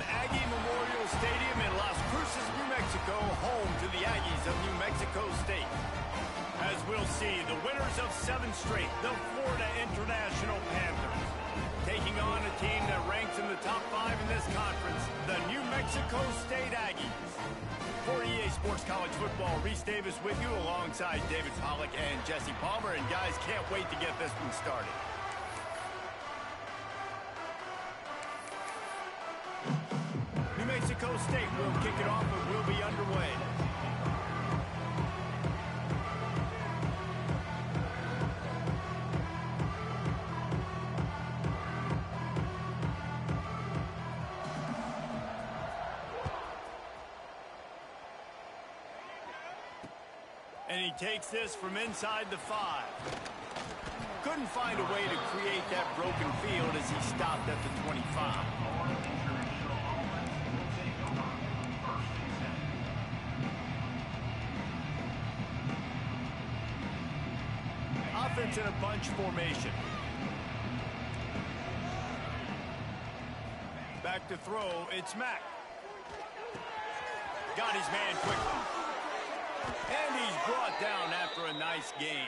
Aggie Memorial Stadium in Las Cruces, New Mexico, home to the Aggies of New Mexico State. As we'll see, the winners of 7 straight, the Florida International Panthers, taking on a team that ranks in the top 5 in this conference, the New Mexico State Aggies. For EA Sports College Football, Reese Davis with you alongside David Pollack and Jesse Palmer. And guys, can't wait to get this one started. New Mexico State will kick it off and we'll be underway. And he takes this from inside the 5. Couldn't find a way to create that broken field as he stopped at the 25. Offense in a bunch formation. Back to throw, it's Mack. Got his man quickly. And he's brought down after a nice gain.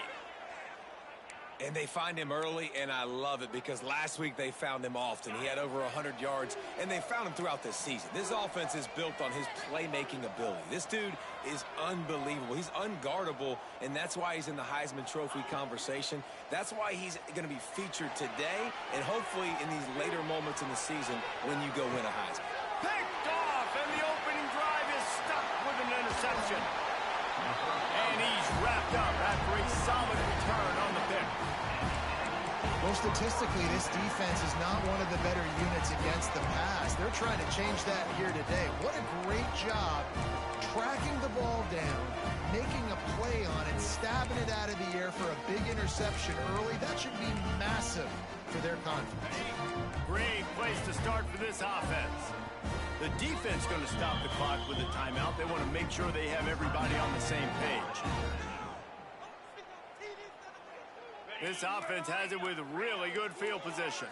And they find him early, and I love it because last week they found him often. He had over 100 yards, and they found him throughout this season. This offense is built on his playmaking ability. This dude is unbelievable. He's unguardable, and that's why he's in the Heisman Trophy conversation. That's why he's going to be featured today and hopefully in these later moments in the season when you go win a Heisman. Picked off, and the opening drive is stuck with an interception. And he's wrapped up after a solid return on the pick. Well, statistically, this defense is not one of the better units against the pass. They're trying to change that here today. What a great job tracking the ball down, making a play on it, stabbing it out of the air for a big interception early. That should be massive for their confidence. Great place to start for this offense. The defense going to stop the clock with a timeout. They want to make sure they have everybody on the same page. This offense has it with really good field position.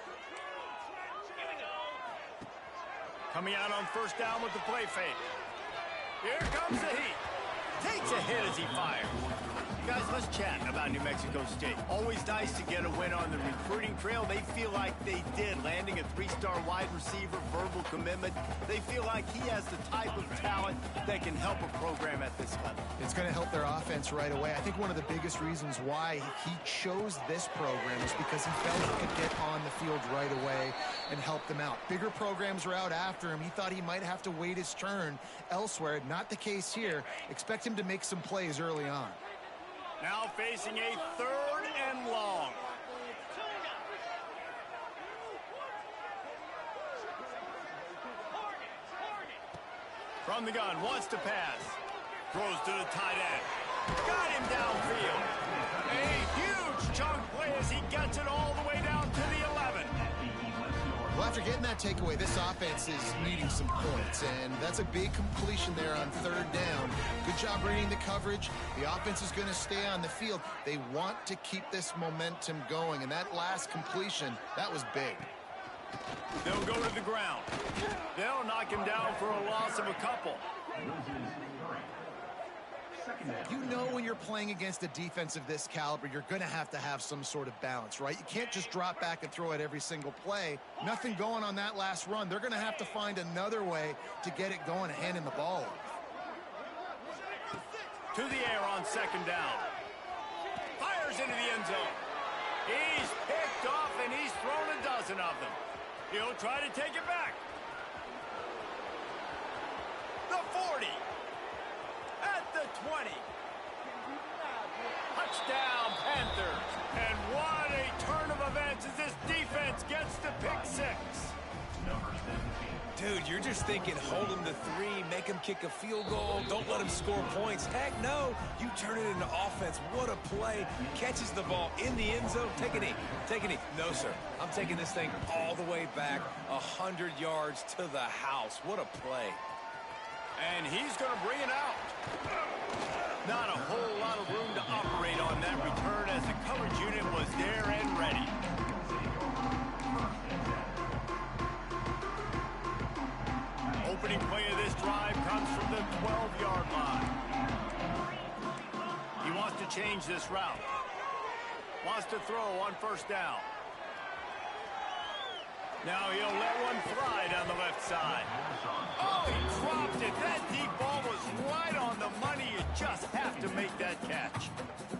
Coming out on first down with the play fake. Here comes the heat. Takes a hit as he fires. Guys, let's chat about New Mexico State. Always nice to get a win on the recruiting trail. They feel like they did, landing a 3-star wide receiver, verbal commitment. They feel like he has the type of talent that can help a program at this level. It's going to help their offense right away. I think one of the biggest reasons why he chose this program is because he felt he could get on the field right away and help them out. Bigger programs were out after him. He thought he might have to wait his turn elsewhere. Not the case here. Expect him to make some plays early on. Now facing a 3rd and long. From the gun, wants to pass. Throws to the tight end. Got him downfield. A huge chunk play as he gets it all the way down to the 11. Well, after getting that takeaway, this offense is needing some points, and that's a big completion there on 3rd down. Good job reading the coverage. The offense is going to stay on the field. They want to keep this momentum going, and that last completion, that was big. They'll go to the ground. They'll knock him down for a loss of a couple. You know when you're playing against a defense of this caliber, you're going to have some sort of balance, right? You can't just drop back and throw it every single play. Nothing going on that last run. They're going to have to find another way to get it going and handing the ball off. To the air on 2nd down. Fires into the end zone. He's picked off and he's thrown a dozen of them. He'll try to take it back. The 40. At the 20. Touchdown, Panthers. And what a turn of events as this defense gets the pick 6. Dude, you're just thinking, hold him to 3, make him kick a field goal, don't let him score points. Heck no, you turn it into offense. What a play. Catches the ball in the end zone. Take a knee. Take a knee. No, sir. I'm taking this thing all the way back 100 yards to the house. What a play. And he's going to bring it out. Not a whole lot of room to operate on that return as the coverage unit was there and ready. opening play of this drive comes from the 12-yard line. He wants to change this route. Wants to throw on first down. Now he'll let one fly down the left side. Oh, he dropped it. That deep ball was right on the money. You just have to make that catch.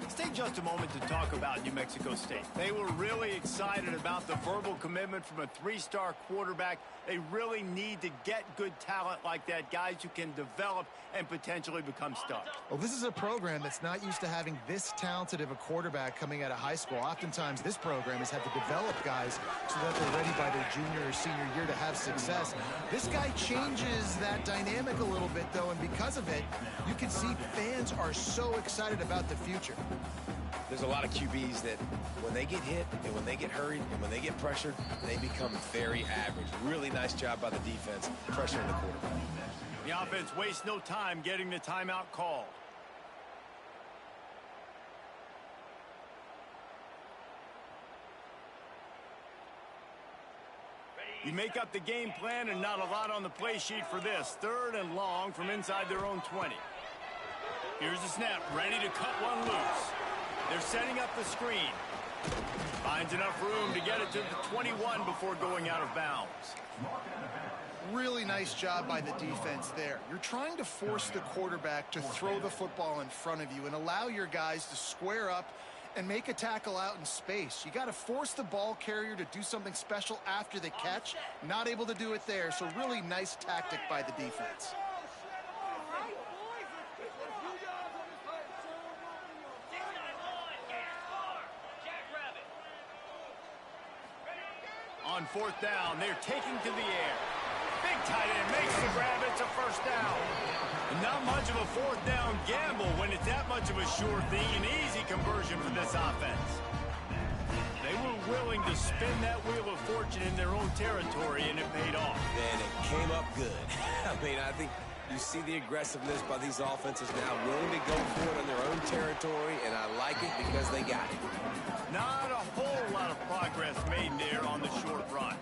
Let's take just a moment to talk about New Mexico State. They were really excited about the verbal commitment from a three-star quarterback. They really need to get good talent like that, guys who can develop and potentially become stars. Well, this is a program that's not used to having this talented of a quarterback coming out of high school. Oftentimes, this program has had to develop guys so that they're ready by their junior or senior year to have success. This guy changes that dynamic a little bit, though, and because of it, you can see fans are so excited about the future. There's a lot of QBs that when they get hit and when they get hurried and when they get pressured, they become very average. Really nice job by the defense pressuring the quarterback. The offense wastes no time getting the timeout call. You make up the game plan and not a lot on the play sheet for this. 3rd and long from inside their own 20. Here's the snap, ready to cut one loose. They're setting up the screen. Finds enough room to get it to the 21 before going out of bounds. Really nice job by the defense there. You're trying to force the quarterback to throw the football in front of you and allow your guys to square up and make a tackle out in space. You got to force the ball carrier to do something special after the catch. Not able to do it there, so really nice tactic by the defense. On 4th down, they're taking to the air. Big tight end makes the grab. It's a first down. And not much of a 4th down gamble when it's that much of a sure thing. An easy conversion for this offense. They were willing to spin that wheel of fortune in their own territory, and it paid off. And it came up good. I mean, I think you see the aggressiveness by these offenses now, willing to go for it in their own territory, and I like it because they got it. Not a whole lot of progress made there on the short run.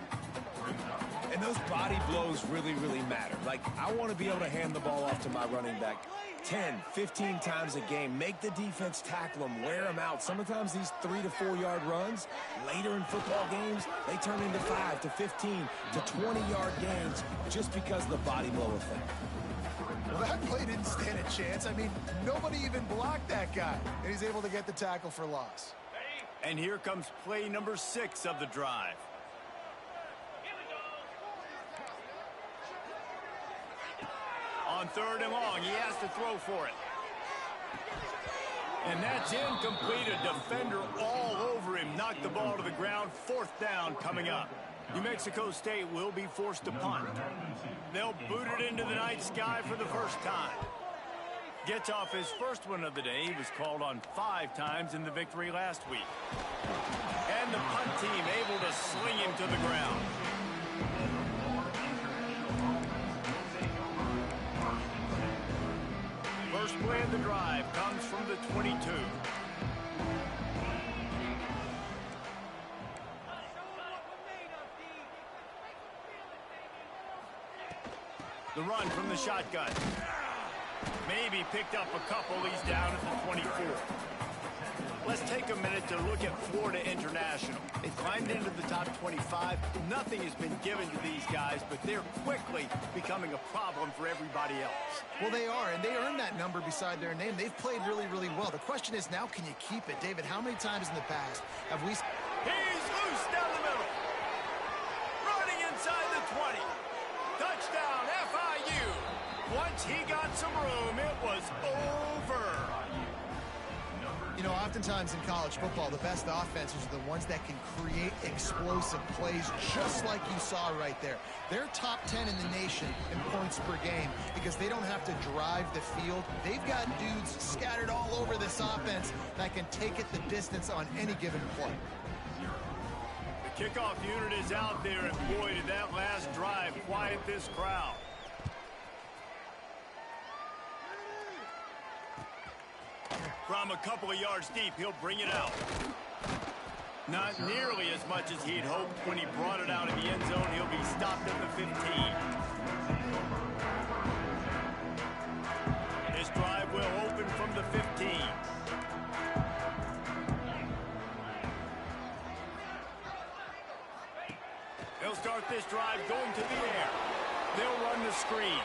And those body blows really, really matter. Like, I want to be able to hand the ball off to my running back 10, 15 times a game. Make the defense tackle them, wear them out. Sometimes these 3 to 4 yard runs, later in football games, they turn into 5 to 15 to 20-yard gains just because of the body blow effect. Well, that play didn't stand a chance. I mean, nobody even blocked that guy, and he's able to get the tackle for loss. And here comes play number 6 of the drive. On 3rd and long, he has to throw for it. And that's incomplete. A defender all over him. Knocked the ball to the ground. 4th down coming up. New Mexico State will be forced to punt. They'll boot it into the night sky for the first time. Gets off his first one of the day. He was called on 5 times in the victory last week. And the punt team able to sling him to the ground. First play of the drive comes from the 22. The run from the shotgun. Maybe picked up a couple. He's down at the 24. Let's take a minute to look at Florida International. They climbed into the top 25. Nothing has been given to these guys, but they're quickly becoming a problem for everybody else. Well, they are, and they earned that number beside their name. They've played really, really well. The question is now, can you keep it? David, how many times in the past have we... He's loose down the middle. Running inside the 20. Touchdown, FIU. Once he got some room, it was over. You know, oftentimes in college football, the best offenses are the ones that can create explosive plays, just like you saw right there. They're top 10 in the nation in points per game because they don't have to drive the field. They've got dudes scattered all over this offense that can take it the distance on any given play. The kickoff unit is out there, and boy, did that last drive quiet this crowd. From a couple of yards deep, he'll bring it out. Not nearly as much as he'd hoped when he brought it out of the end zone. He'll be stopped at the 15. this drive going to the air. They'll run the screen.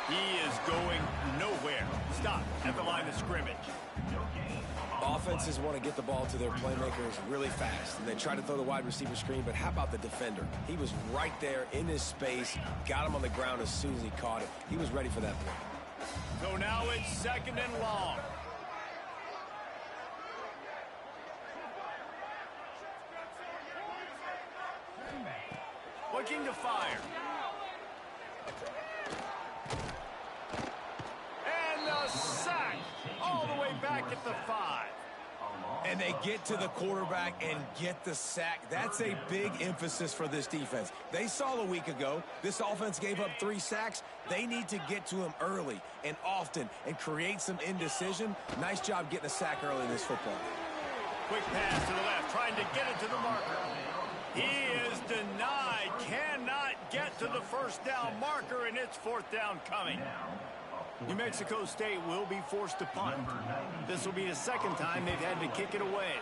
He is going nowhere. Stop at the line of scrimmage. Offenses want to get the ball to their playmakers really fast, and they try to throw the wide receiver screen, but how about the defender? He was right there in his space, got him on the ground as soon as he caught it. He was ready for that play. So now it's 2nd and long. Looking to fire. And the sack all the way back at the 5. And they get to the quarterback and get the sack. That's a big emphasis for this defense. They saw a week ago this offense gave up 3 sacks. They need to get to him early and often and create some indecision. Nice job getting a sack early in this football. Quick pass to the left, trying to get it to the marker. He is denied, cannot get to the first down marker, and it's 4th down coming. New Mexico State will be forced to punt. This will be the 2nd time they've had to kick it away.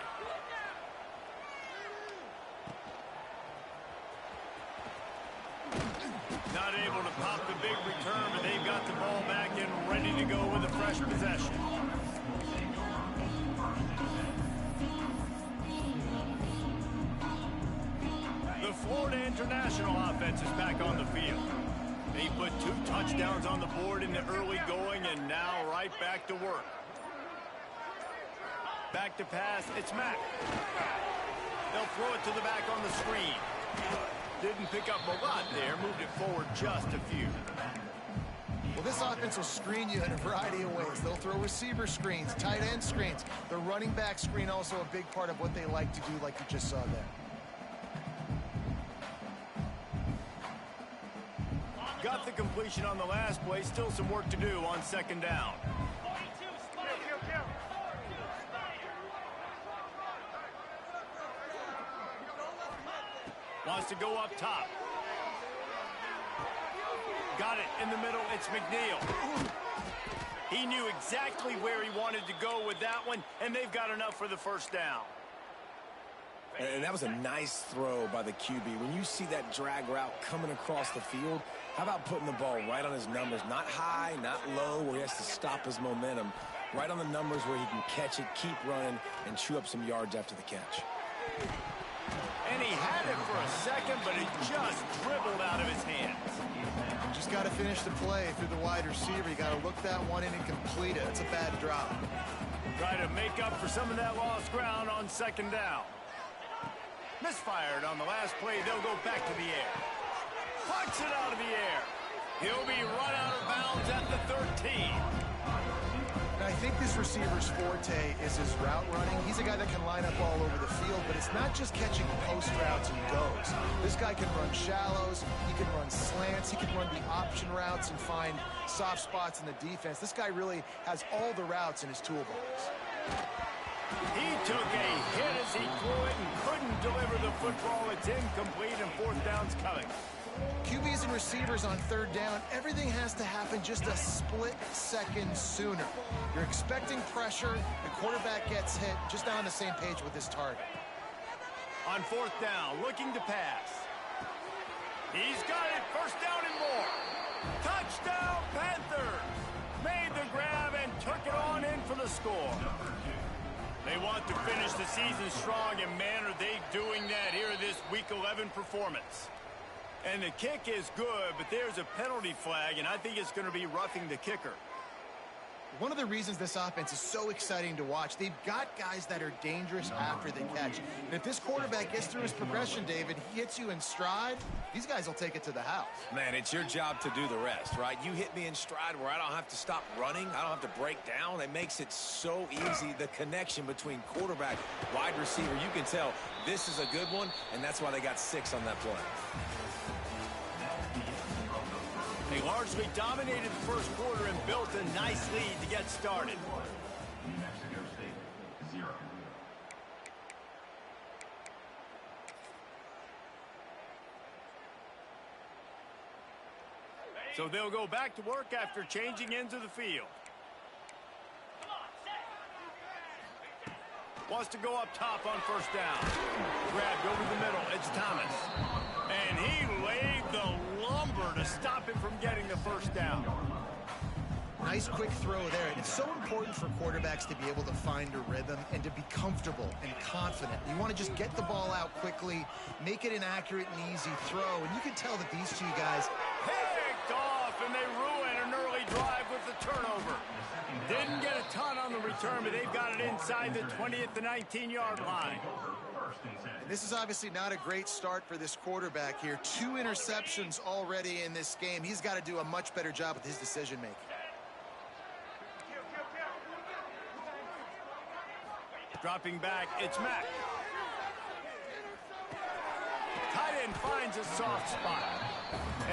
Not able to pop the big return, but they've got the ball back and ready to go with a fresh possession. The Florida International offense is back on the field. They put 2 touchdowns on the board in the early going, and now right back to work. Back to pass, it's Mack. They'll throw it to the back on the screen. Didn't pick up a lot there, moved it forward just a few. Well, this offense will screen you in a variety of ways. They'll throw receiver screens, tight end screens. The running back screen also a big part of what they like to do, like you just saw there. Got the completion on the last play. Still some work to do on 2nd down. Wants to go up top. Got it in the middle. It's McNeil. He knew exactly where he wanted to go with that one, and they've got enough for the 1st down. And that was a nice throw by the QB. When you see that drag route coming across the field, how about putting the ball right on his numbers? Not high, not low, where he has to stop his momentum. Right on the numbers where he can catch it, keep running, and chew up some yards after the catch. And he had it for a second, but it just dribbled out of his hands. You just got to finish the play through the wide receiver. You got to look that one in and complete it. It's a bad drop. Try to make up for some of that lost ground on 2nd down. Misfired on the last play. They'll go back to the air. Puts it out of the air. He'll be run out of bounds at the 13. And I think this receiver's forte is his route running. He's a guy that can line up all over the field, but it's not just catching post routes and goes. This guy can run shallows. He can run slants. He can run the option routes and find soft spots in the defense. This guy really has all the routes in his toolbox. He took a hit as he threw it and couldn't deliver the football. It's incomplete, and 4th down's coming. QBs and receivers on 3rd down, everything has to happen just a split second sooner. You're expecting pressure, the quarterback gets hit, just not on the same page with his target. On 4th down, looking to pass. He's got it, 1st down and more. Touchdown, Panthers! Made the grab and took it on in for the score. They want to finish the season strong, and man, are they doing that here in this Week 11 performance. And the kick is good, but there's a penalty flag, and I think it's going to be roughing the kicker. One of the reasons this offense is so exciting to watch, they've got guys that are dangerous after the catch. And if this quarterback gets through his progression, David, he hits you in stride, these guys will take it to the house. Man, it's your job to do the rest, right? You hit me in stride where I don't have to stop running. I don't have to break down. It makes it so easy, the connection between quarterback, wide receiver. You can tell this is a good one, and that's why they got 6 on that play. They largely dominated the 1st quarter and built a nice lead to get started. New Mexico State, 0. So they'll go back to work after changing into the field. Wants to go up top on first down. Grabbed over the middle. It's Thomas. And he laid the lumber to stop him from getting the first down. Nice quick throw there. It's so important for quarterbacks to be able to find a rhythm and to be comfortable and confident. You want to just get the ball out quickly, make it an accurate and easy throw. And you can tell that these two guys picked off, and they ruin an early drive with the turnover. Didn't get a ton on the return, but they've got it inside the 20 at the 19-yard line. This is obviously not a great start for this quarterback here. 2 interceptions already in this game. He's got to do a much better job with his decision-making. Dropping back, it's Mack. Tight end finds a soft spot.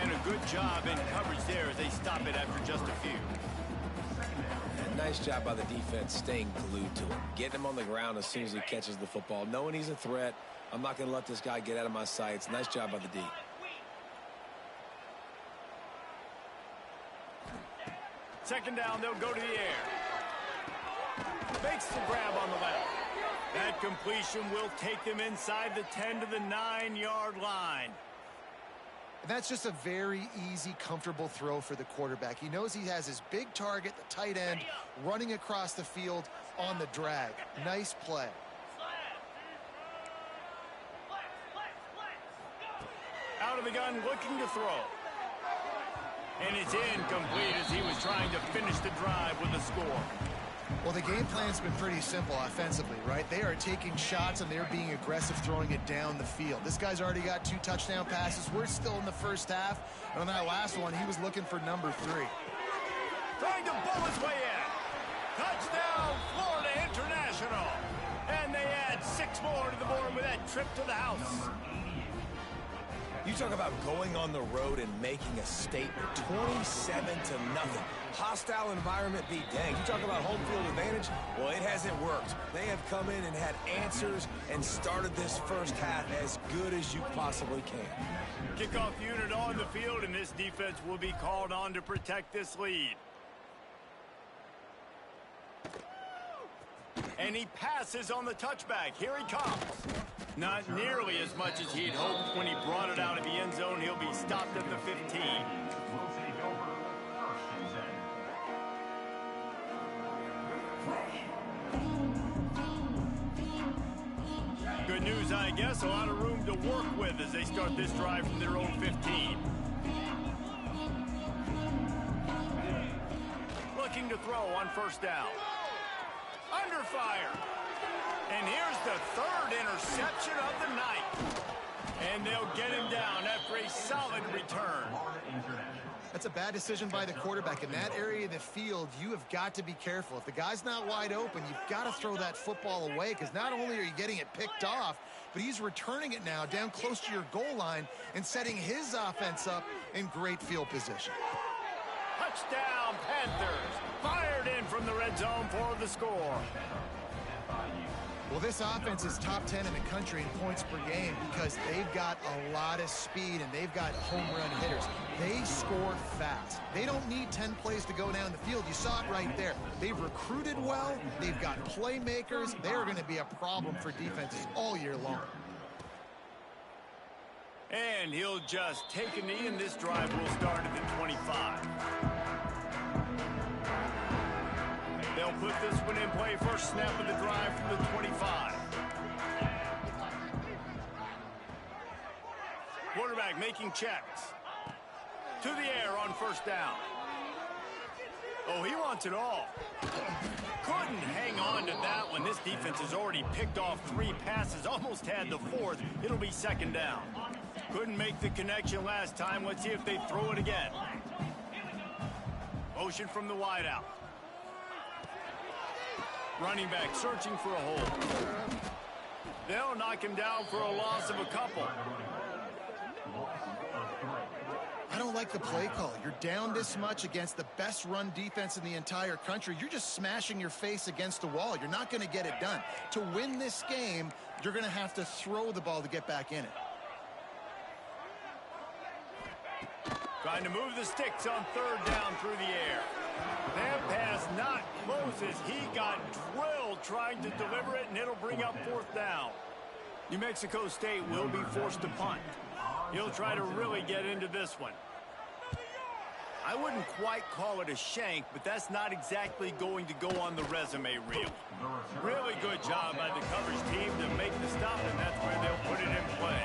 And a good job in coverage there as they stop it after just a few. And nice job by the defense staying glued to him. Getting him on the ground as soon as he catches the football. Knowing he's a threat, I'm not going to let this guy get out of my sights. Nice job by the D. Second down, they'll go to the air. Makes the grab on the left. That completion will take them inside the 10 to the 9-yard line. And that's just a very easy, comfortable throw for the quarterback. He knows he has his big target, the tight end, running across the field on the drag. Nice play. Out of the gun, looking to throw. And it's incomplete as he was trying to finish the drive with a score. Well, the game plan's been pretty simple offensively, right? They are taking shots and they're being aggressive, throwing it down the field. This guy's already got 2 touchdown passes. We're still in the first half. And on that last one, he was looking for number 3. Trying to bull his way in. Touchdown, Florida International. And they add 6 more to the board with that trip to the house. You talk about going on the road and making a statement. 27-0. Hostile environment be danged. You talk about home field advantage. Well, it hasn't worked. They have come in and had answers and started this first half as good as you possibly can. Kickoff unit on the field, and this defense will be called on to protect this lead. And he passes on the touchback. Here he comes. Not nearly as much as he'd hoped when he brought it out of the end zone. He'll be stopped at the 15. Good news, I guess. A lot of room to work with as they start this drive from their own 15. Looking to throw on first down. Under fire. And here's the 3rd interception of the night. And they'll get him down after a solid return. That's a bad decision by the quarterback. In that area of the field, you have got to be careful. If the guy's not wide open, you've got to throw that football away, because not only are you getting it picked off, but he's returning it now down close to your goal line and setting his offense up in great field position. Touchdown, Panthers. Fired in from the red zone for the score. Well, this offense is top 10 in the country in points per game because they've got a lot of speed and they've got home run hitters. They score fast. They don't need 10 plays to go down the field. You saw it right there. They've recruited well. They've got playmakers. They're going to be a problem for defenses all year long. And he'll just take a knee, and this drive will start at the 25. They'll put this one in play. First snap of the drive from the 25. Quarterback making checks. To the air on first down. Oh, he wants it all. Couldn't hang on to that one. This defense has already picked off 3 passes, almost had the 4th. It'll be second down. Couldn't make the connection last time. Let's see if they throw it again. Motion from the wideout. Running back searching for a hole. They'll knock him down for a loss of a couple. I don't like the play call. You're down this much against the best run defense in the entire country. You're just smashing your face against the wall. You're not going to get it done. To win this game, you're going to have to throw the ball to get back in it. Trying to move the sticks on third down through the air. That pass not close as he got drilled ball, trying to deliver it, and it'll bring up fourth down. New Mexico State will be forced to punt. He'll try to really get into this one. I wouldn't quite call it a shank, but that's not exactly going to go on the resume reel. Really good job by the coverage team to make the stop, and that's where they'll put it in play.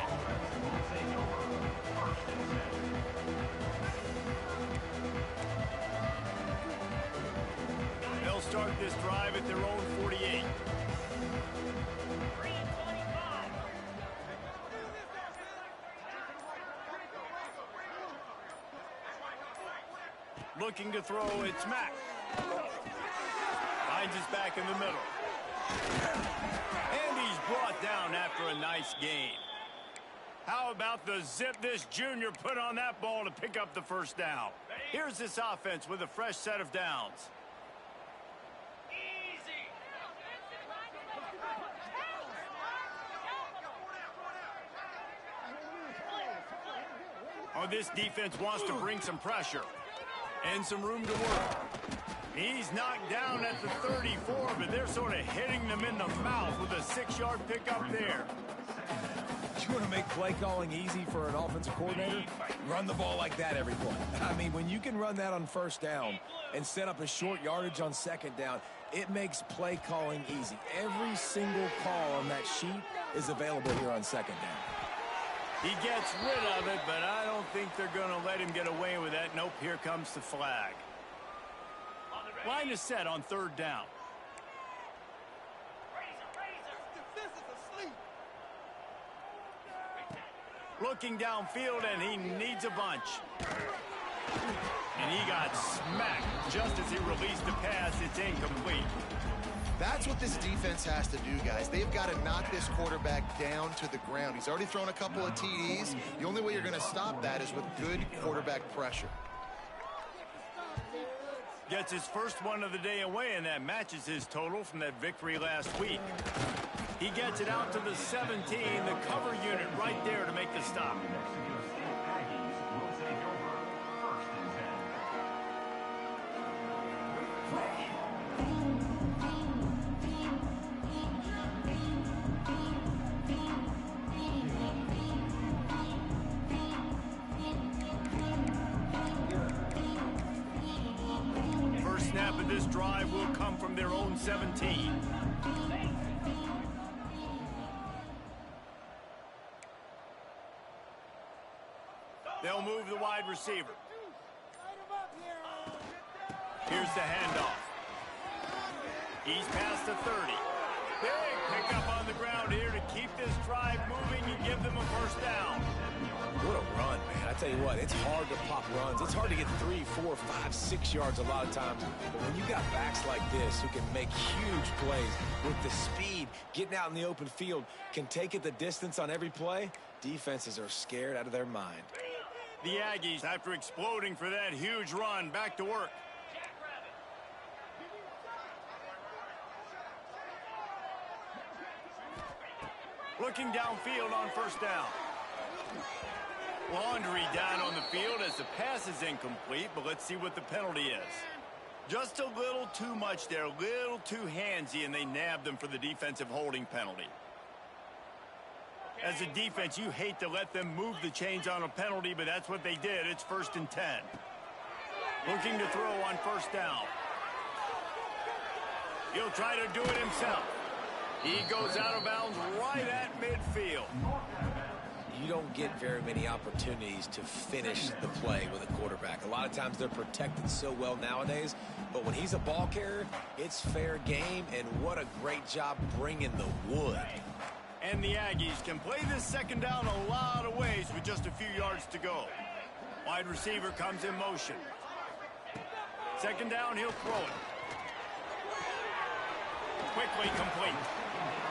They'll start this drive at their own 48. Looking to throw, it's Mack. Finds his back in the middle. And he's brought down after a nice gain. How about the zip this junior put on that ball to pick up the first down? Here's this offense with a fresh set of downs. Oh, this defense wants to bring some pressure. And some room to work. He's knocked down at the 34, but they're sort of hitting them in the mouth with a 6-yard pickup there. You want to make play calling easy for an offensive coordinator? Run the ball like that every play. I mean, when you can run that on first down and set up a short yardage on second down, it makes play calling easy. Every single call on that sheet is available here on second down. He gets rid of it, but I don't think they're going to let him get away with that. Nope, here comes the flag. Line is set on third down. Looking downfield, and he needs a bunch. And he got smacked just as he released the pass. It's incomplete. That's what this defense has to do, guys. They've got to knock this quarterback down to the ground. He's already thrown a couple of TDs. The only way you're going to stop that is with good quarterback pressure. Gets his first one of the day away, and that matches his total from that victory last week. He gets it out to the 17, the cover unit right there to make the stop. Snap of this drive will come from their own 17. They'll move the wide receiver. Here's the handoff. He's past the 30. Big pickup on the ground here to keep this drive moving and give them a first down. What a run, man. I tell you what, it's hard to pop runs. It's hard to get 3, 4, 5, 6 yards a lot of times. But when you got backs like this who can make huge plays with the speed, getting out in the open field, can take it the distance on every play, defenses are scared out of their mind. The Aggies, after exploding for that huge run, back to work. Looking downfield on first down. Laundry down on the field as the pass is incomplete, but let's see what the penalty is. Just a little too much there, a little too handsy, and they nabbed them for the defensive holding penalty. As a defense, you hate to let them move the chains on a penalty, but that's what they did. It's 1st and 10. Looking to throw on first down. He'll try to do it himself. He goes out of bounds right at midfield. You don't get very many opportunities to finish the play with a quarterback. A lot of times they're protected so well nowadays, but when he's a ball carrier, it's fair game, and what a great job bringing the wood. And the Aggies can play this second down a lot of ways with just a few yards to go. Wide receiver comes in motion. Second down, he'll throw it. Quickly complete.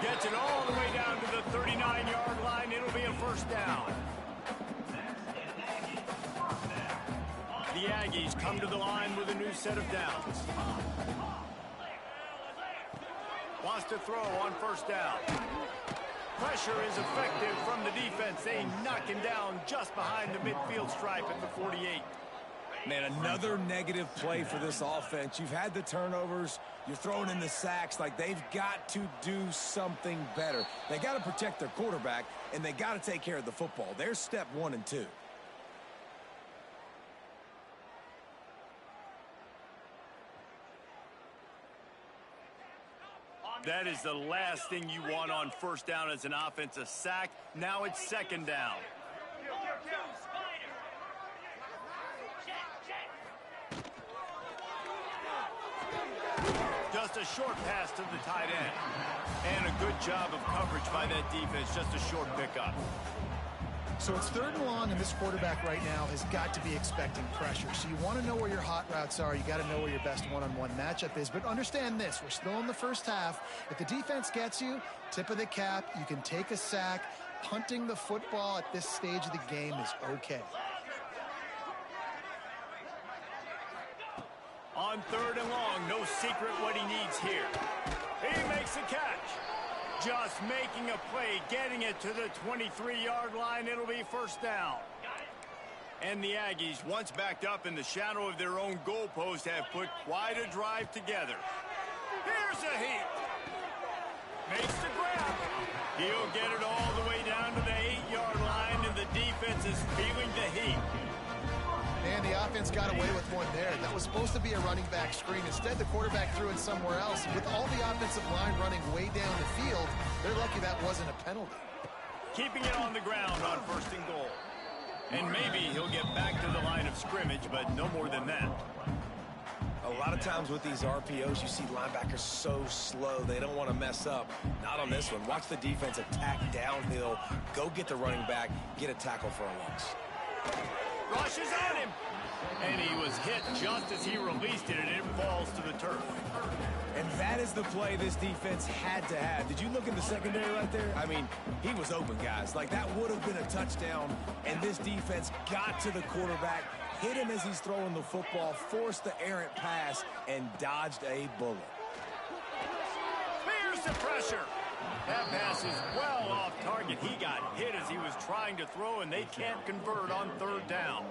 Gets it all the way down to the 39-yard line. It'll be a first down. The Aggies come to the line with a new set of downs. Wants to throw on first down. Pressure is effective from the defense. They knock him down just behind the midfield stripe at the 48. Man, another negative play for this offense. You've had the turnovers. You're throwing in the sacks. Like, they've got to do something better. They got to protect their quarterback, and they got to take care of the football. There's step 1 and 2. That is the last thing you want on first down as an offensive sack. Now it's second down. Just a short pass to the tight end. And a good job of coverage by that defense. Just a short pickup. So it's 3rd and long, and this quarterback right now has got to be expecting pressure. So you want to know where your hot routes are. You got to know where your best one-on-one matchup is. But understand this, we're still in the first half. If the defense gets you, tip of the cap, you can take a sack. Punting the football at this stage of the game is okay. On 3rd and long, no secret what he needs here. He makes a catch. Just making a play, getting it to the 23-yard line. It'll be first down. And the Aggies, once backed up in the shadow of their own goalpost, have put quite a drive together. Here's a heat. Makes the grab. He'll get it all the way down to the 8-yard line, and the defense is feeling the heat. And the offense got away with one there. That was supposed to be a running back screen. Instead, the quarterback threw it somewhere else. And with all the offensive line running way down the field, they're lucky that wasn't a penalty. Keeping it on the ground on 1st and goal. And maybe he'll get back to the line of scrimmage, but no more than that. A lot of times with these RPOs, you see linebackers so slow, they don't want to mess up. Not on this one. Watch the defense attack downhill, go get the running back, get a tackle for a loss. Rushes on him. And he was hit just as he released it, and it falls to the turf. And that is the play this defense had to have. Did you look in the secondary right there? I mean, he was open, guys. Like, that would have been a touchdown, and this defense got to the quarterback, hit him as he's throwing the football, forced the errant pass, and dodged a bullet. Here's the pressure. That pass is well off target. He got hit as he was trying to throw, and they can't convert on 3rd down.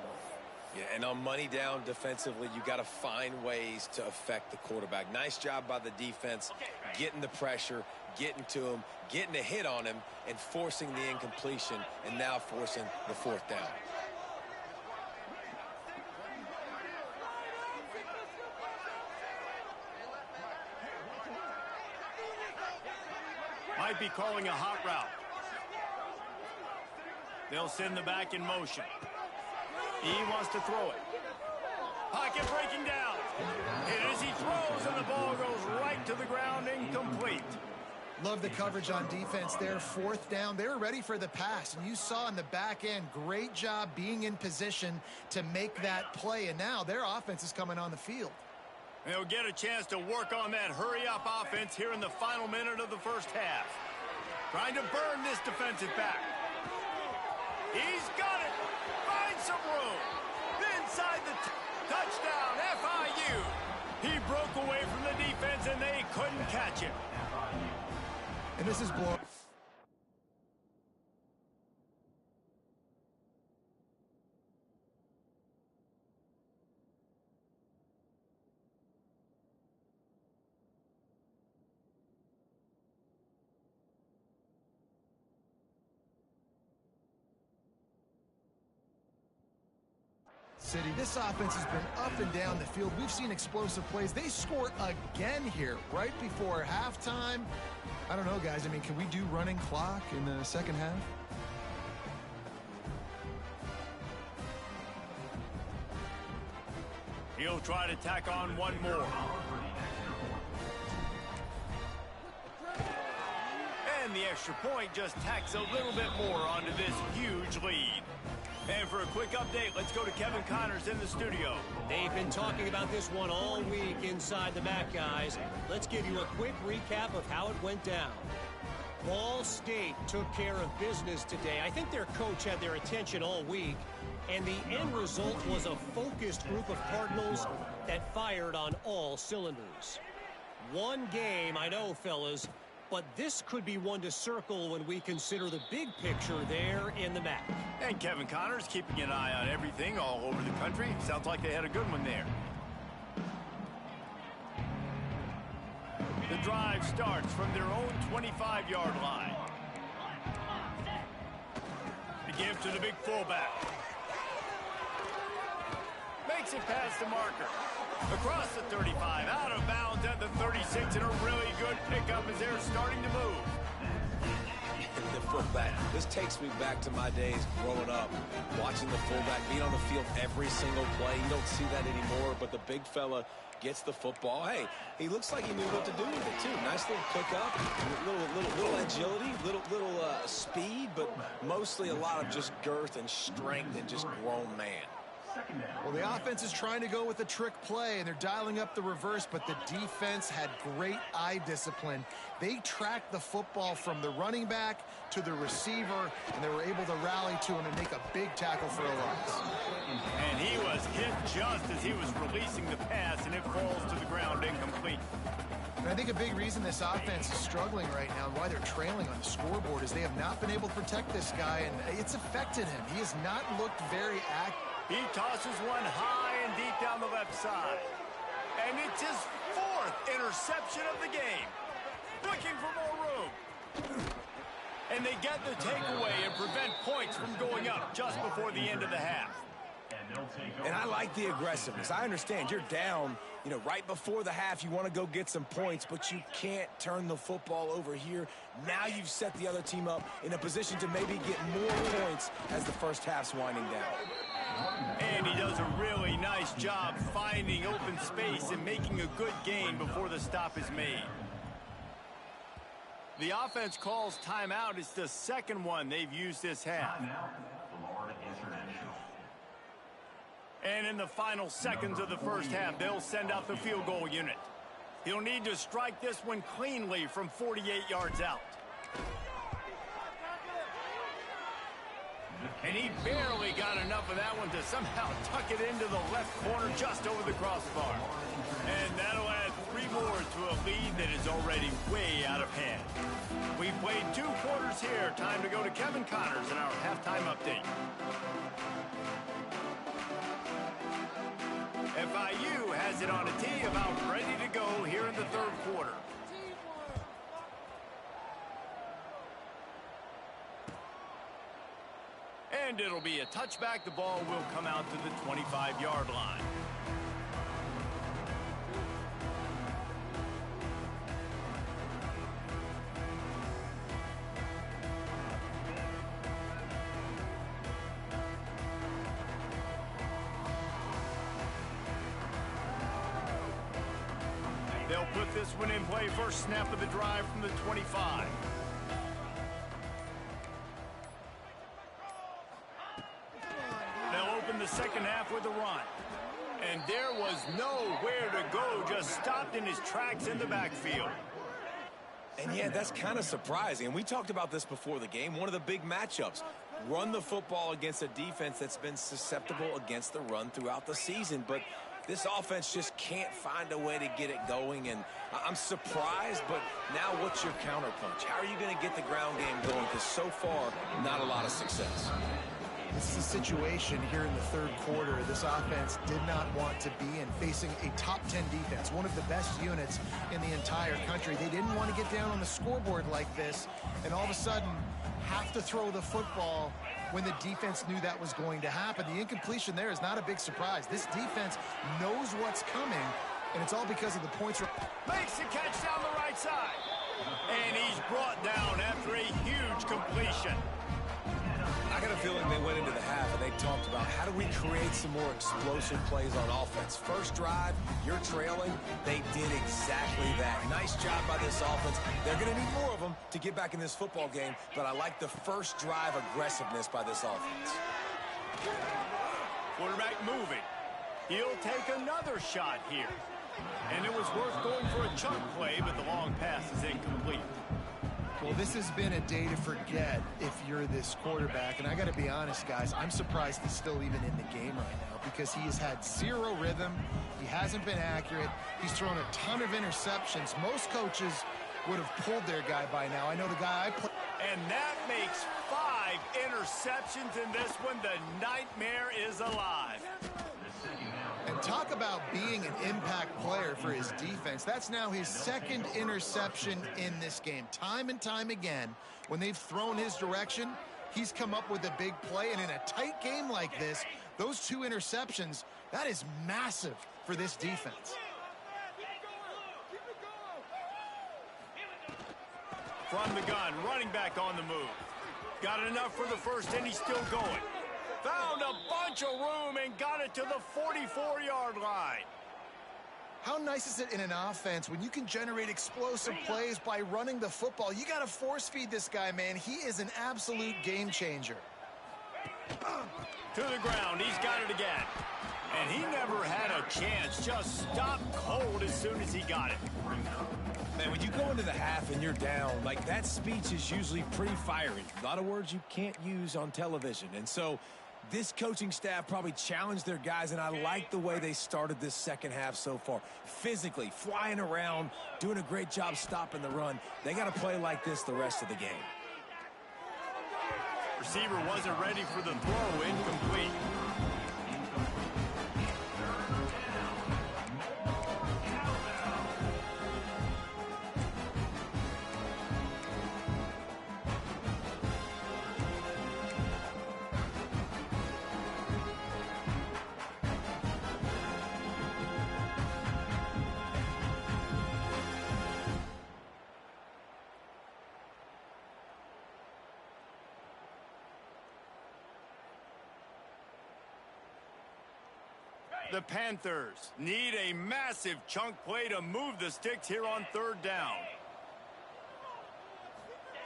Yeah, and on money down defensively, you got to find ways to affect the quarterback. Nice job by the defense, getting the pressure, getting to him, getting a hit on him, and forcing the incompletion, and now forcing the 4th down. Might be calling a hot route. They'll send the back in motion. He wants to throw it. Pocket breaking down. And as he throws, and the ball goes right to the ground, incomplete. Love the coverage on defense there. 4th down. They were ready for the pass. And you saw in the back end, great job being in position to make that play. And now their offense is coming on the field. They'll get a chance to work on that hurry-up offense here in the final minute of the first half. Trying to burn this defensive back. He's got it. Finds some room. Inside the touchdown, FIU. He broke away from the defense, and they couldn't catch him. And this is blown. City. This offense has been up and down the field. We've seen explosive plays. They scored again here right before halftime. I don't know, guys. I mean, can we do running clock in the second half? He'll try to tack on one more. And the extra point just tacks a little bit more onto this huge lead. And for a quick update, let's go to Kevin Connors in the studio. They've been talking about this one all week inside the back, guys. Let's give you a quick recap of how it went down. Ball State took care of business today. I think their coach had their attention all week, and the end result was a focused group of Cardinals that fired on all cylinders. One game, I know, fellas, but this could be one to circle when we consider the big picture there in the map. And Kevin Connors keeping an eye on everything all over the country. Sounds like they had a good one there. The drive starts from their own 25-yard line. The give to the big fullback. Makes it past the marker. Across the 35, out of bounds at the 36, and a really good pickup as they're starting to move. The fullback. This takes me back to my days growing up, watching the fullback being on the field every single play. You don't see that anymore, but the big fella gets the football. Hey, he looks like he knew what to do with it, too. Nice little pickup, little agility, little speed, but mostly a lot of just girth and strength and just grown man. Well, the offense is trying to go with a trick play, and they're dialing up the reverse, but the defense had great eye discipline. They tracked the football from the running back to the receiver, and they were able to rally to him and make a big tackle for a loss. And he was hit just as he was releasing the pass, and it falls to the ground incomplete. And I think a big reason this offense is struggling right now and why they're trailing on the scoreboard is they have not been able to protect this guy, and it's affected him. He has not looked very active. He tosses one high and deep down the left side. And it's his 4th interception of the game. Looking for more room. And they get the takeaway and prevent points from going up just before the end of the half. And I like the aggressiveness. I understand you're down, right before the half. You want to go get some points, but you can't turn the football over here. Now you've set the other team up in a position to maybe get more points as the first half's winding down. And he does a really nice job finding open space and making a good gain before the stop is made. The offense calls timeout. It's the second one they've used this half. And in the final seconds of the first half, they'll send out the field goal unit. He'll need to strike this one cleanly from 48 yards out. And he barely got enough of that one to somehow tuck it into the left corner just over the crossbar. And that'll add 3 more to a lead that is already way out of hand. We've played 2 quarters here. Time to go to Kevin Connors in our halftime update. FIU has it on a tee, about ready to go here in the 3rd quarter. And it'll be a touchback. The ball will come out to the 25-yard line. They'll put this one in play. First snap of the drive from the 25. They'll open the second half with a run. And there was nowhere to go, just stopped in his tracks in the backfield. And yeah, that's kind of surprising. And we talked about this before the game. One of the big matchups. Run the football against a defense that's been susceptible against the run throughout the season. But this offense just can't find a way to get it going. And I'm surprised, but now what's your counterpunch? How are you going to get the ground game going? Because so far, not a lot of success. This is a situation here in the 3rd quarter this offense did not want to be in, facing a top 10 defense, one of the best units in the entire country. They didn't want to get down on the scoreboard like this and all of a sudden have to throw the football when the defense knew that was going to happen. The incompletion there is not a big surprise. This defense knows what's coming, and it's all because of the points. Makes the catch down the right side. And he's brought down after a huge completion. I got a feeling they went into the half and they talked about how do we create some more explosive plays on offense. First drive, you're trailing. They did exactly that. Nice job by this offense. They're going to need more of them to get back in this football game, but I like the first drive aggressiveness by this offense. Quarterback moving. He'll take another shot here. And it was worth going for a chunk play, but the long pass is incomplete. Well, this has been a day to forget if you're this quarterback. And I got to be honest, guys, I'm surprised he's still even in the game right now because he has had 0 rhythm. He hasn't been accurate. He's thrown a ton of interceptions. Most coaches would have pulled their guy by now. I know the guy I play. And that makes 5 interceptions in this one. The nightmare is alive. And talk about being an impact player for his defense. That's now his 2nd interception in this game. Time and time again, when they've thrown his direction, he's come up with a big play. And in a tight game like this, those 2 interceptions, that is massive for this defense. From the gun, running back on the move. Got enough for the first, and he's still going. Found a bunch of room and got it to the 44-yard line. How nice is it in an offense when you can generate explosive plays by running the football? You got to force feed this guy, man. He is an absolute game changer. To the ground, he's got it again. And he never had a chance. Just stopped cold as soon as he got it. Man, when you go into the half and you're down, like, that speech is usually pretty fiery. A lot of words you can't use on television. And so this coaching staff probably challenged their guys, and I like the way they started this second half so far. Physically, flying around, doing a great job stopping the run. They got to play like this the rest of the game. Receiver wasn't ready for the throw, incomplete. The Panthers need a massive chunk play to move the sticks here on 3rd down.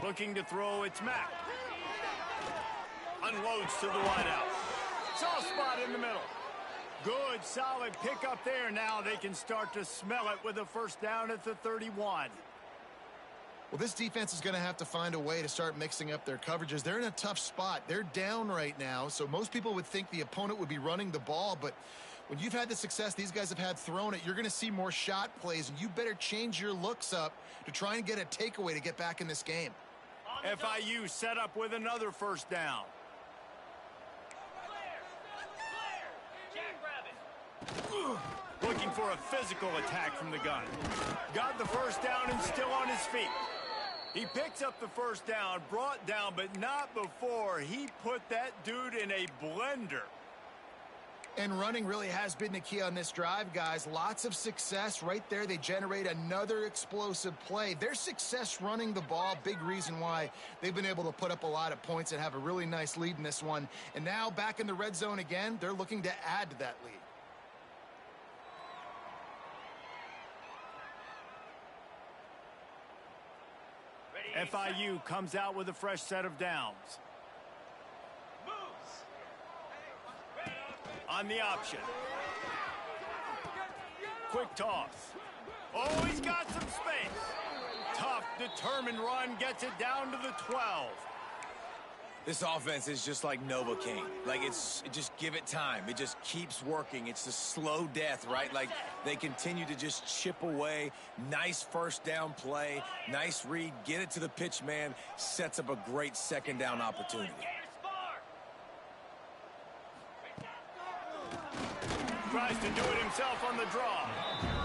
Looking to throw, it's Mack. Unloads to the wideout. Soft spot in the middle. Good, solid pickup there. Now they can start to smell it with a first down at the 31. Well, this defense is going to have to find a way to start mixing up their coverages. They're in a tough spot. They're down right now, so most people would think the opponent would be running the ball, but when you've had the success these guys have had throwing it, you're going to see more shot plays, and you better change your looks up to try and get a takeaway to get back in this game. FIU set up with another first down. Looking for a physical attack from the gun. Got the first down and still on his feet. He picks up the first down, brought down, but not before he put that dude in a blender. And running really has been the key on this drive, guys. Lots of success right there. They generate another explosive play. Their success running the ball, big reason why they've been able to put up a lot of points and have a really nice lead in this one. And now back in the red zone again, they're looking to add to that lead. FIU comes out with a fresh set of downs. On the option. Quick toss. Oh, he's got some space. Tough, determined run gets it down to the 12. This offense is just like Novocaine. Like, just give it time. It just keeps working. It's the slow death, right? Like, they continue to just chip away. Nice first down play. Nice read. Get it to the pitch man. Sets up a great second down opportunity. Tries to do it himself on the draw.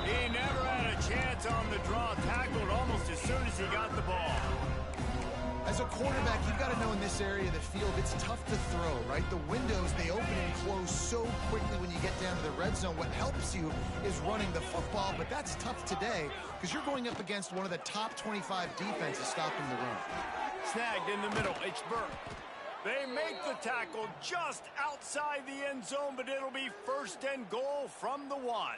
He never had a chance on the draw. Tackled almost as soon as he got the ball. As a quarterback, you've got to know in this area of the field, it's tough to throw, right? The windows, they open and close so quickly when you get down to the red zone. What helps you is running the football, but that's tough today because you're going up against one of the top 25 defenses stopping the run. Snagged in the middle. It's Burke. They make the tackle just outside the end zone, but it'll be first and goal from the 1.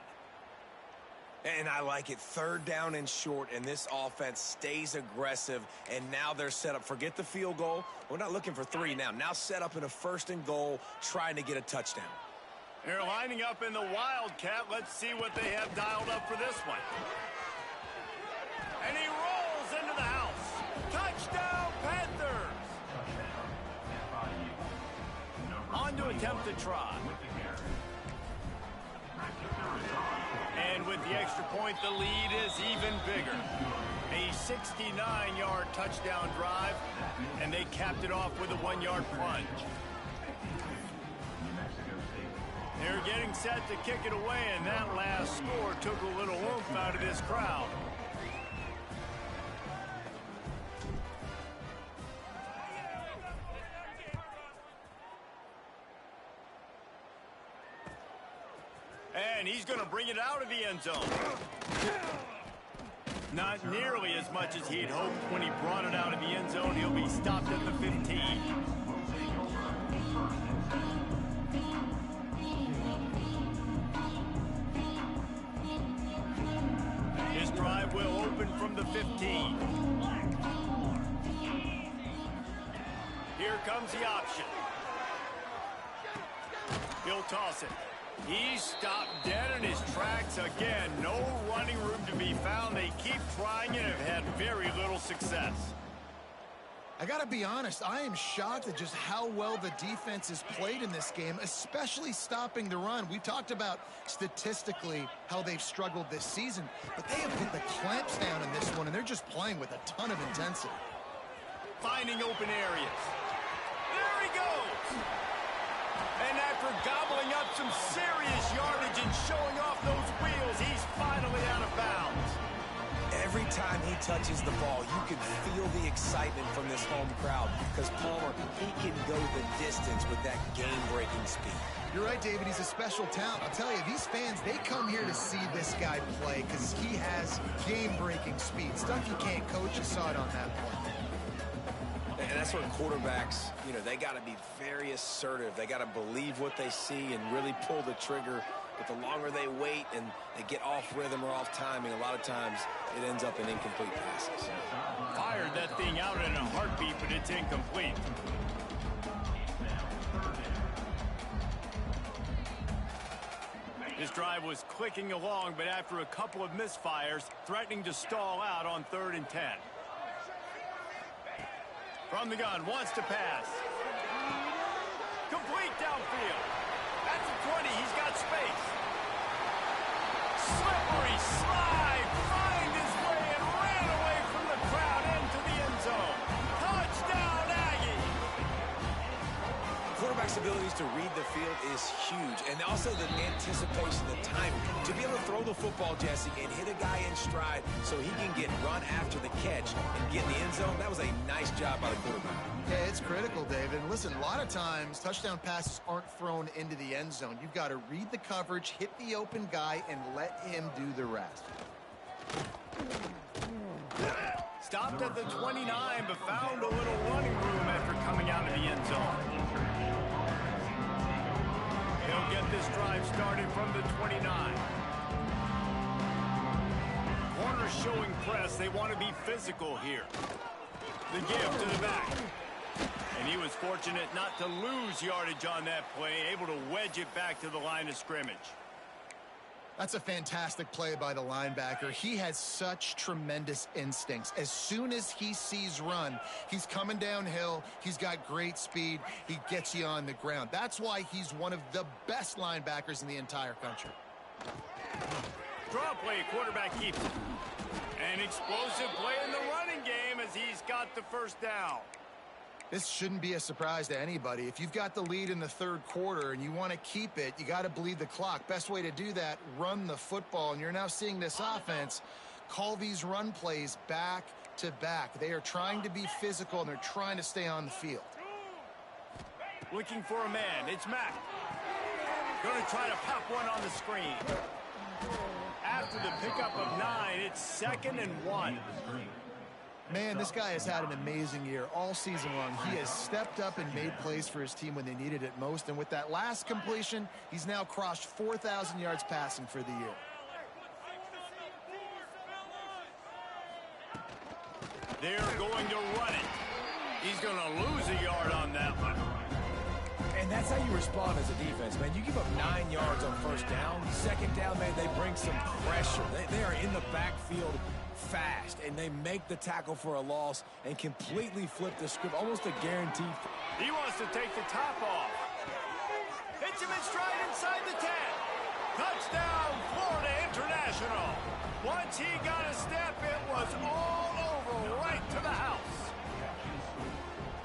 And I like it. 3rd down and short, and this offense stays aggressive, and now they're set up. Forget the field goal. We're not looking for 3 now. Now set up in a 1st and goal, trying to get a touchdown. They're lining up in the Wildcat. Let's see what they have dialed up for this one. And he rolls into the house. Touchdown, Panthers! On to attempt to try. And with the extra point, the lead is even bigger. A 69-yard touchdown drive, and they capped it off with a 1-yard plunge. They're getting set to kick it away, and that last score took a little oomph out of this crowd. And he's going to bring it out of the end zone. Not nearly as much as he'd hoped when he brought it out of the end zone. He'll be stopped at the 15. His drive will open from the 15. Here comes the option. He'll toss it. He's stopped dead in his tracks again. No running room to be found. They keep trying and have had very little success. I got to be honest, I am shocked at just how well the defense has played in this game, especially stopping the run. We talked about statistically how they've struggled this season, but they have put the clamps down in this one, and they're just playing with a ton of intensity. Finding open areas. There he goes. And after gobbling up some serious yardage and showing off those wheels, he's finally out of bounds. Every time he touches the ball, you can feel the excitement from this home crowd because Palmer, he can go the distance with that game-breaking speed. You're right, David. He's a special talent. I'll tell you, these fans, they come here to see this guy play because he has game-breaking speed. Stuff you can't coach. You saw it on that play. And that's where quarterbacks, you know, they got to be very assertive. They got to believe what they see and really pull the trigger. But the longer they wait and they get off rhythm or off timing, a lot of times it ends up in incomplete passes. Fired that thing out in a heartbeat, but it's incomplete. This drive was clicking along, but after a couple of misfires, threatening to stall out on 3rd and 10. From the gun, wants to pass. Complete downfield. At the 20, he's got space. Slippery slide, find his way and ran away from the crowd into the end zone. Touchdown, Aggie! Quarterback's abilities to read the field is huge, and also the anticipation, the timing. To be able to throw the football, Jesse, and hit a guy in stride so he can get run after the catch and get in the end zone, that was a nice job by the quarterback. Yeah, it's critical, David. Listen, a lot of times touchdown passes aren't thrown into the end zone. You've got to read the coverage, hit the open guy, and let him do the rest. Stopped at the 29, but found a little running room after coming out of the end zone. He'll get this drive started from the 29. Corners showing press. They want to be physical here. The give to the back. And he was fortunate not to lose yardage on that play, able to wedge it back to the line of scrimmage. That's a fantastic play by the linebacker. He has such tremendous instincts. As soon as he sees run, he's coming downhill. He's got great speed. He gets you on the ground. That's why he's one of the best linebackers in the entire country. Draw play, quarterback keeps it. An explosive play in the running game as he's got the first down. This shouldn't be a surprise to anybody. If you've got the lead in the 3rd quarter and you want to keep it, you got to bleed the clock. Best way to do that, run the football. And you're now seeing this offense call these run plays back to back. They are trying to be physical, and they're trying to stay on the field. Looking for a man. It's Mack. Going to try to pop one on the screen. After the pickup of 9, it's 2nd and 1. Man, this guy has had an amazing year all season long. He has stepped up and made plays for his team when they needed it most. And with that last completion, he's now crossed 4,000 yards passing for the year. They're going to run it. He's going to lose a yard on that one. And that's how you respond as a defense, man. You give up 9 yards on 1st down. 2nd down, man, they bring some pressure. They are in the backfield fast, and they make the tackle for a loss and completely flip the script, almost a guarantee. He wants to take the top off. Hits him in stride inside the 10. Touchdown, Florida International. Sensational. Once he got a step, it was all over right to the house.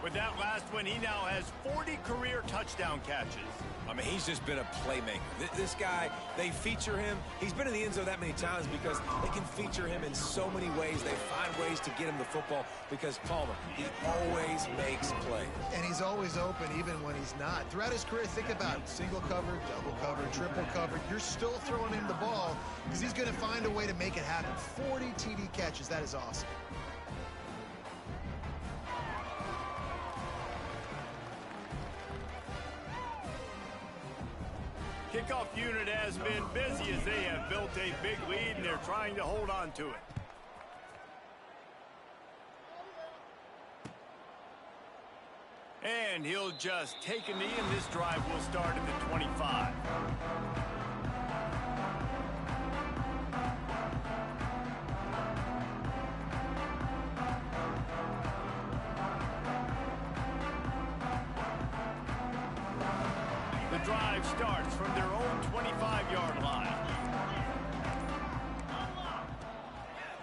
With that last one, he now has 40 career touchdown catches. I mean, he's just been a playmaker. This guy, they feature him. He's been in the end zone that many times because they can feature him in so many ways. They find ways to get him the football because Palmer, he always makes plays. And he's always open even when he's not. Throughout his career, think about it. Single covered, double covered, triple covered. You're still throwing him the ball because he's going to find a way to make it happen. 40 TD catches. That is awesome. Kickoff unit has been busy as they have built a big lead, and they're trying to hold on to it. And he'll just take a knee, and this drive will start at the 25. The drive starts from their own 25-yard line.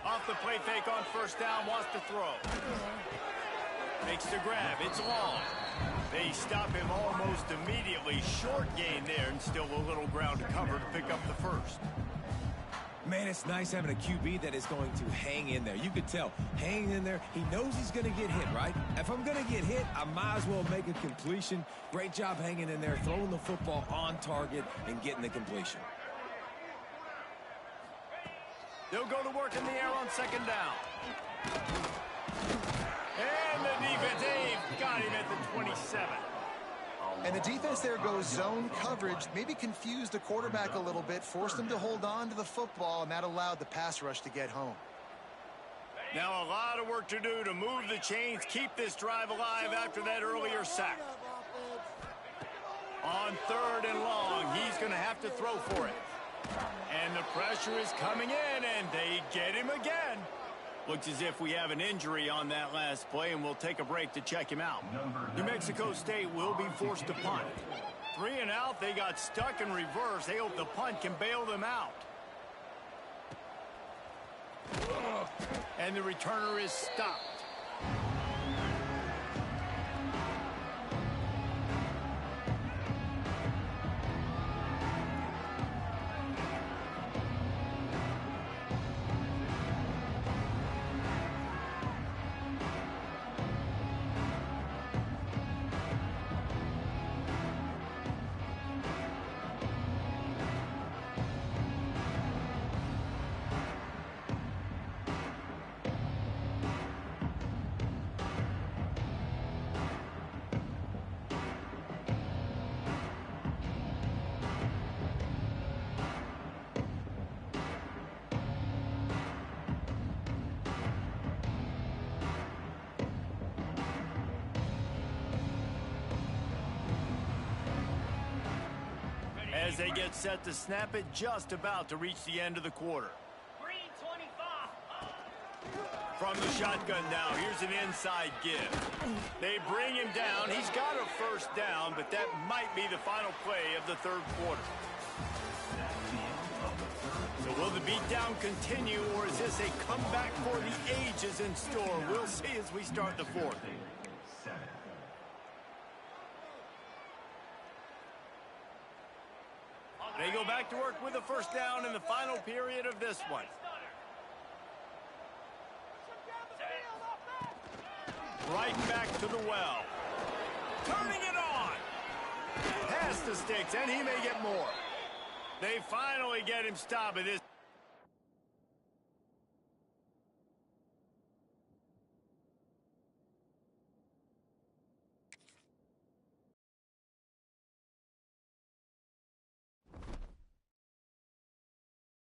Off the play fake on first down, wants to throw. Makes the grab, it's long. They stop him almost immediately. Short gain there, and still a little ground to cover to pick up the first. Man, it's nice having a QB that is going to hang in there. You could tell, hanging in there, he knows he's going to get hit, right? If I'm going to get hit, I might as well make a completion. Great job hanging in there, throwing the football on target and getting the completion. They'll go to work in the air on second down. And the defense, they've got him at the 27. And the defense there goes zone coverage, maybe confused the quarterback a little bit, forced him to hold on to the football, and that allowed the pass rush to get home. Now a lot of work to do to move the chains, keep this drive alive after that earlier sack. On third and long, he's going to have to throw for it. And the pressure is coming in, and they get him again. Looks as if we have an injury on that last play, and we'll take a break to check him out. New Mexico State will be forced to punt. 3 and out, they got stuck in reverse. They hope the punt can bail them out. And the returner is stopped. As they get set to snap it, just about to reach the end of the quarter. From the shotgun now, here's an inside give. They bring him down. He's got a first down, but that might be the final play of the third quarter. So will the beatdown continue, or is this a comeback for the ages in store? We'll see as we start the fourth. They go back to work with a first down in the final period of this one. Right back to the well. Turning it on. Past the sticks, and he may get more. They finally get him stopped at this.